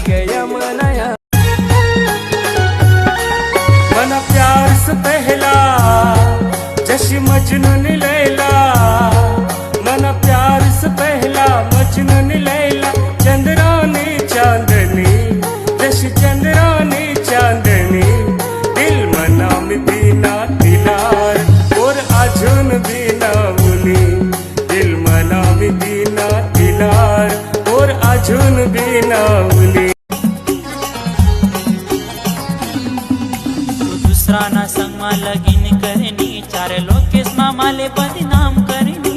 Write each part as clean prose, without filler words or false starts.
गया मनाया। मना प्यार से पहला जैसे मजनून लैला, मना प्यार से पहला मजनून लैला। चंद्रानी चांदनी जैसे चंद्रानी चांदनी, दिल मना में बिना दिलार और अजून बिना मुनी। दिल मना में बिना दिलार और अजून बिना मुनी। दुसरा ना संग मा लगीन करनी, चार लोकेस मा माले बदनाम करनी।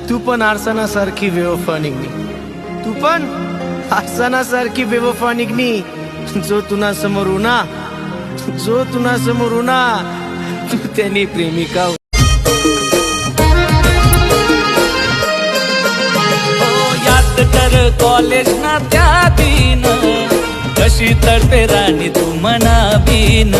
तू पण आरसाना सारखी बेवफा निघणी, तू पण आरसाना सारखी बेवफा निघणी। जो तुना समोर उना, जो तुना समोर उना, तू त्यानी प्रेमिका। याद कर कॉलेज ना त्या दिन, कशी तडपे राणी तू मना बिन।